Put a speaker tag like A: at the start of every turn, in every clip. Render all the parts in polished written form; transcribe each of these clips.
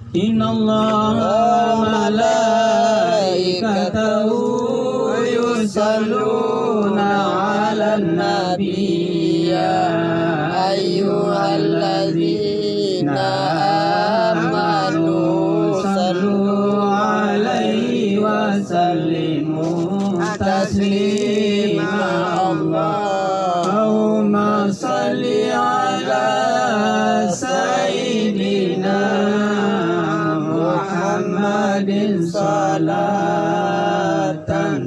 A: Innallaha malaikatahu yusalluna 'alan nabiy ya ayyuhalladzina amanu sallu 'alaihi wa sallimu taslima. Allahumma salli 'ala sayyidina Muhammadin salatan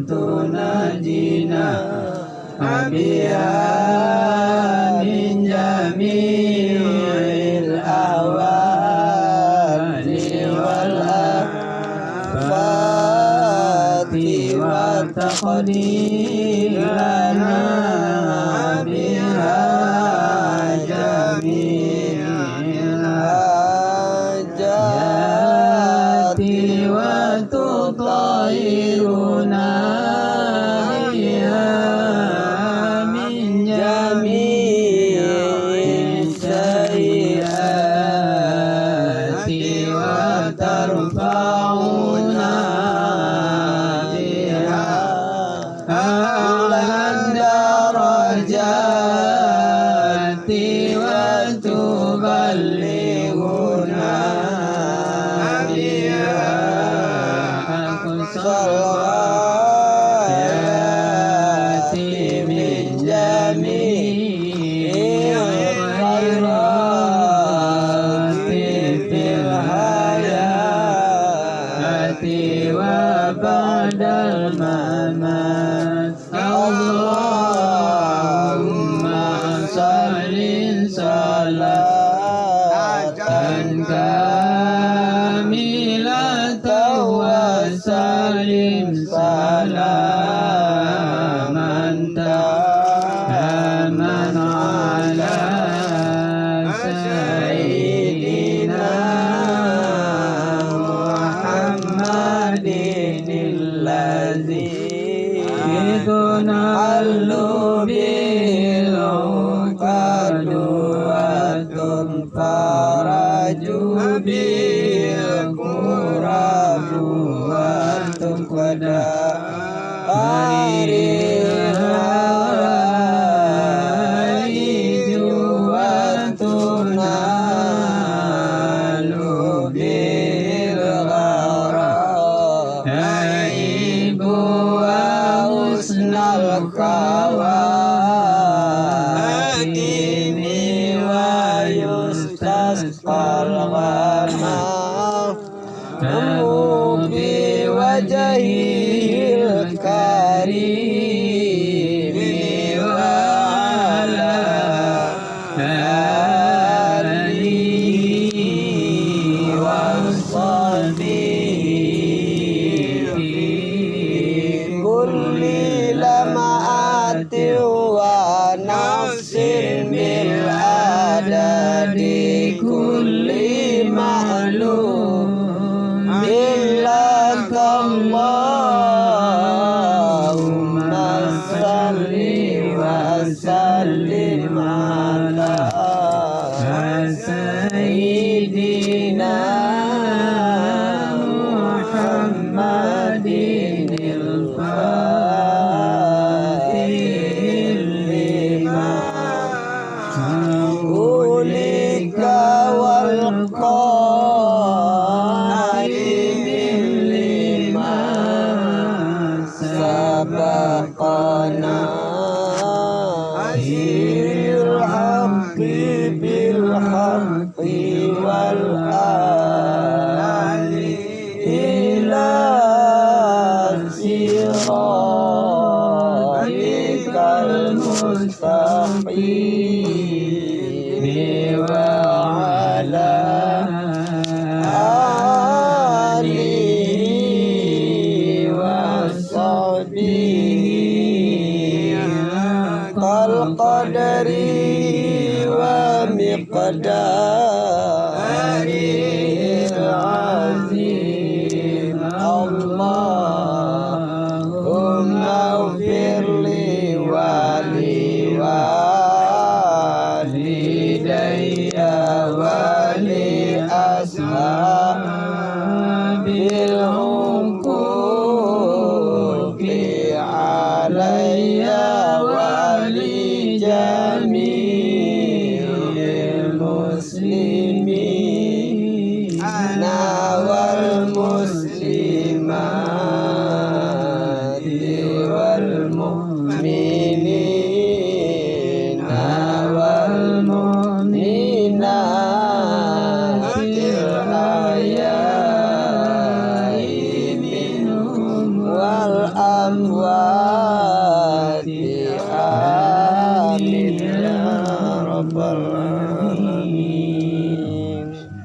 A: tunajina biha min jami'il ahwali wal afati wa taqdi lana biha jami'il hajati wa tutahhiruna biha min jami'is sayyiati wa tarfa'una biha a'lan darajati wa tuballighuna biha aqsal min jami'il khairati fil hayati wa ba'dal mamat. Allahumma sallin salatan kamilatan wa salim salaman taman ala sayyidina Muhammadin alladzi tunallu bil uqadu wa tunfaraju bil qurabu wa tuqada haril hawaiju wa tunalu bil gharab aibu wa husnal khawatimi wa yustasqal ghamam bi wajhil karim wa ala alihi wa sahbihi kulli lama'ati wa nafsin bil adadi kulli ma'lum Allahumma salli wa sallim ala sayyidina Muhammadin al-fatih lima ulika wal بالهدى